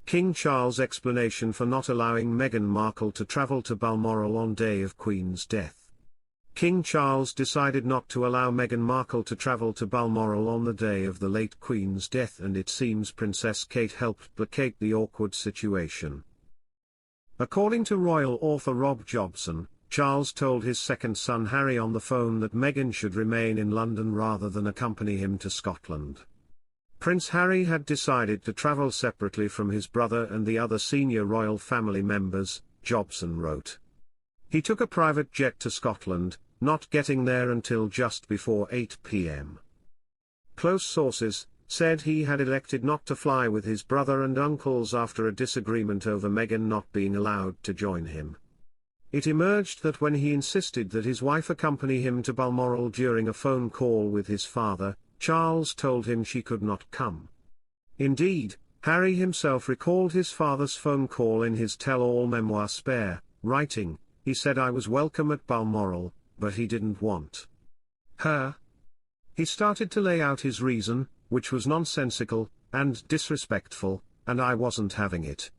King Charles' explanation for not allowing Meghan Markle to travel to Balmoral on day of Queen's death. King Charles decided not to allow Meghan Markle to travel to Balmoral on the day of the late Queen's death, and it seems Princess Kate helped placate the awkward situation. According to royal author Rob Jobson, Charles told his second son Harry on the phone that Meghan should remain in London rather than accompany him to Scotland. Prince Harry had decided to travel separately from his brother and the other senior royal family members, Jobson wrote. He took a private jet to Scotland, not getting there until just before 8 p.m. Close sources said he had elected not to fly with his brother and uncles after a disagreement over Meghan not being allowed to join him. It emerged that when he insisted that his wife accompany him to Balmoral during a phone call with his father, Charles told him she could not come. Indeed, Harry himself recalled his father's phone call in his tell-all memoir Spare, writing, "He said I was welcome at Balmoral, but he didn't want her." He started to lay out his reason, which was nonsensical and disrespectful, and I wasn't having it.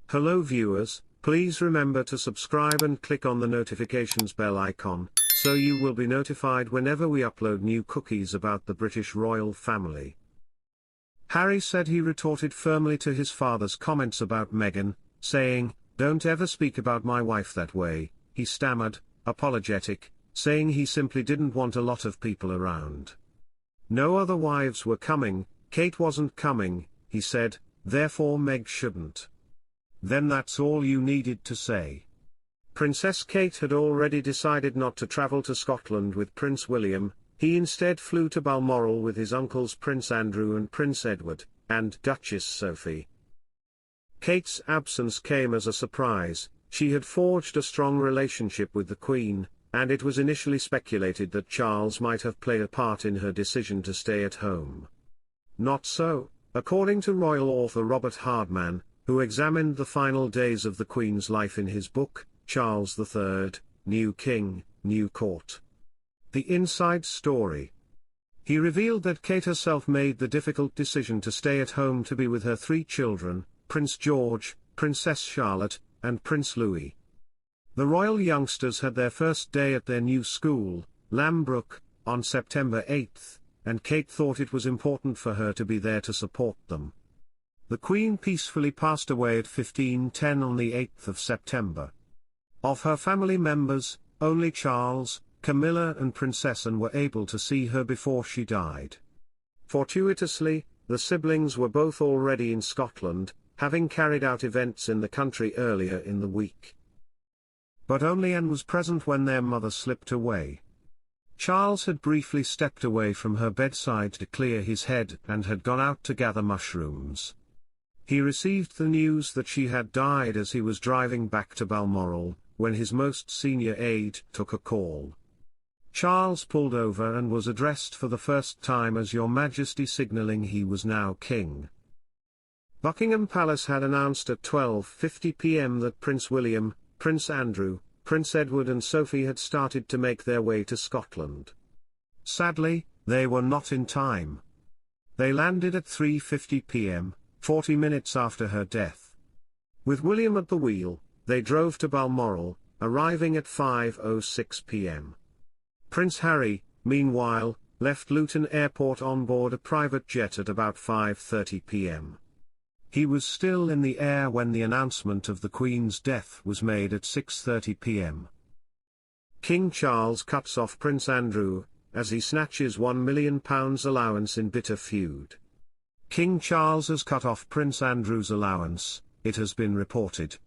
Hello viewers, please remember to subscribe and click on the notifications bell icon, so you will be notified whenever we upload new cookies about the British royal family. Harry said he retorted firmly to his father's comments about Meghan, saying, "Don't ever speak about my wife that way," he stammered, apologetic, saying he simply didn't want a lot of people around. No other wives were coming, Kate wasn't coming, he said, therefore Meg shouldn't. Then that's all you needed to say. Princess Kate had already decided not to travel to Scotland with Prince William. He instead flew to Balmoral with his uncles Prince Andrew and Prince Edward, and Duchess Sophie. Kate's absence came as a surprise. She had forged a strong relationship with the Queen, and it was initially speculated that Charles might have played a part in her decision to stay at home. Not so, according to royal author Robert Hardman, who examined the final days of the Queen's life in his book, Charles III, New King, New Court. The Inside Story. He revealed that Kate herself made the difficult decision to stay at home to be with her three children, Prince George, Princess Charlotte, and Prince Louis. The royal youngsters had their first day at their new school, Lambrook, on September 8, and Kate thought it was important for her to be there to support them. The Queen peacefully passed away at 15:10 on the 8th of September. Of her family members, only Charles, Camilla and Princess Anne were able to see her before she died. Fortuitously, the siblings were both already in Scotland, having carried out events in the country earlier in the week. But only Anne was present when their mother slipped away. Charles had briefly stepped away from her bedside to clear his head and had gone out to gather mushrooms. He received the news that she had died as he was driving back to Balmoral, when his most senior aide took a call. Charles pulled over and was addressed for the first time as Your Majesty, signaling he was now king. Buckingham Palace had announced at 12:50 p.m. that Prince William, Prince Andrew, Prince Edward and Sophie had started to make their way to Scotland. Sadly, they were not in time. They landed at 3:50 p.m., 40 minutes after her death. With William at the wheel, they drove to Balmoral, arriving at 5:06 p.m. Prince Harry, meanwhile, left Luton Airport on board a private jet at about 5:30 p.m. He was still in the air when the announcement of the Queen's death was made at 6:30 p.m. King Charles cuts off Prince Andrew, as he snatches £1 million allowance in bitter feud. King Charles has cut off Prince Andrew's allowance, it has been reported.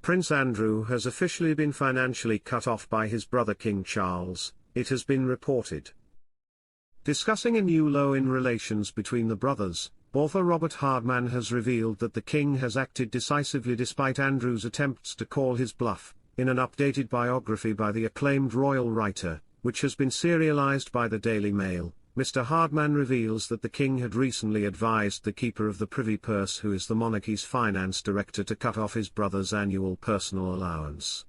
Prince Andrew has officially been financially cut off by his brother King Charles, it has been reported. Discussing a new low in relations between the brothers, author Robert Hardman has revealed that the king has acted decisively despite Andrew's attempts to call his bluff. In an updated biography by the acclaimed royal writer, which has been serialized by the Daily Mail, Mr. Hardman reveals that the king had recently advised the Keeper of the Privy Purse, who is the monarchy's finance director, to cut off his brother's annual personal allowance.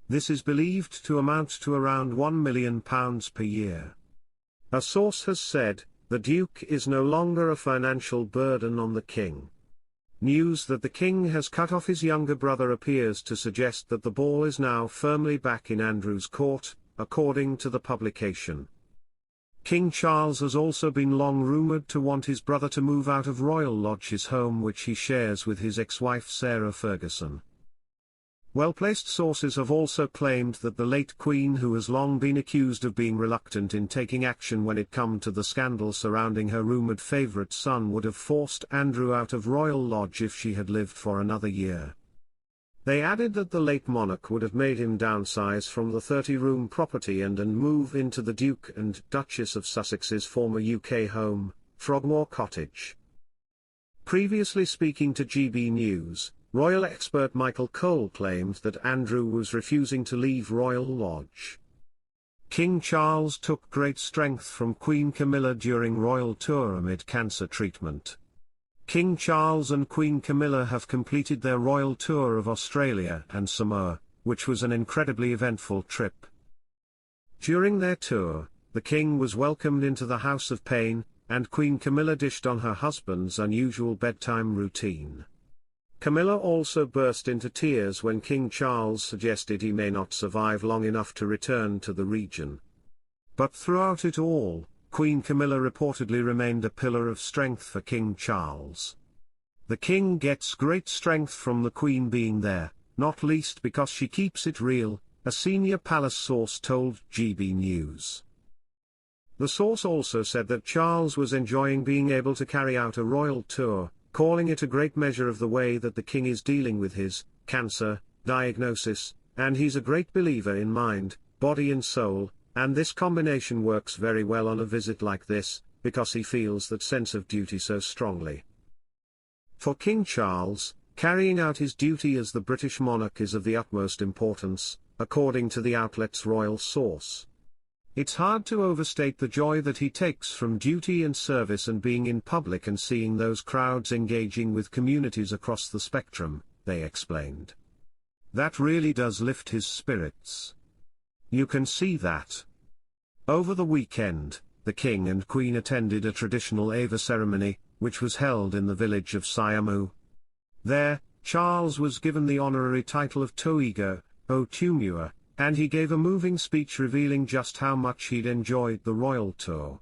This is believed to amount to around £1 million per year. A source has said, the Duke is no longer a financial burden on the king. News that the king has cut off his younger brother appears to suggest that the ball is now firmly back in Andrew's court, according to the publication. King Charles has also been long rumoured to want his brother to move out of Royal Lodge, his home which he shares with his ex-wife Sarah Ferguson. Well-placed sources have also claimed that the late Queen, who has long been accused of being reluctant in taking action when it come to the scandal surrounding her rumoured favourite son, would have forced Andrew out of Royal Lodge if she had lived for another year. They added that the late monarch would have made him downsize from the 30-room property and move into the Duke and Duchess of Sussex's former UK home, Frogmore Cottage. Previously speaking to GB News, royal expert Michael Cole claimed that Andrew was refusing to leave Royal Lodge. King Charles took great strength from Queen Camilla during royal tour amid cancer treatment. King Charles and Queen Camilla have completed their royal tour of Australia and Samoa, which was an incredibly eventful trip. During their tour, the king was welcomed into the House of Pain, and Queen Camilla dished on her husband's unusual bedtime routine. Camilla also burst into tears when King Charles suggested he may not survive long enough to return to the region. But throughout it all, Queen Camilla reportedly remained a pillar of strength for King Charles. The king gets great strength from the Queen being there, not least because she keeps it real, a senior palace source told GB News. The source also said that Charles was enjoying being able to carry out a royal tour, calling it a great measure of the way that the king is dealing with his cancer diagnosis, and he's a great believer in mind, body and soul, and this combination works very well on a visit like this, because he feels that sense of duty so strongly. For King Charles, carrying out his duty as the British monarch is of the utmost importance, according to the outlet's royal source. It's hard to overstate the joy that he takes from duty and service and being in public and seeing those crowds engaging with communities across the spectrum, they explained. That really does lift his spirits. You can see that. Over the weekend, the King and Queen attended a traditional Ava ceremony, which was held in the village of Siamu. There, Charles was given the honorary title of Toigo, o Tumua, and he gave a moving speech revealing just how much he'd enjoyed the royal tour.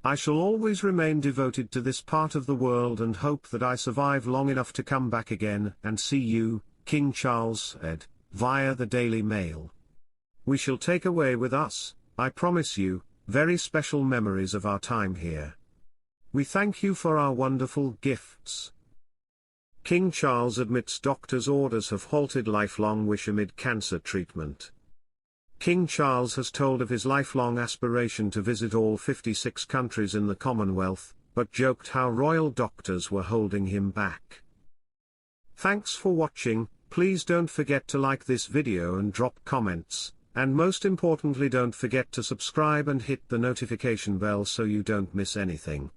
I shall always remain devoted to this part of the world and hope that I survive long enough to come back again and see you, King Charles said, via the Daily Mail. We shall take away with us, I promise you, very special memories of our time here. We thank you for our wonderful gifts. King Charles admits doctors' orders have halted lifelong wish amid cancer treatment. King Charles has told of his lifelong aspiration to visit all 56 countries in the Commonwealth, but joked how royal doctors were holding him back. Thanks for watching. Please don't forget to like this video and drop comments, and most importantly don't forget to subscribe and hit the notification bell so you don't miss anything.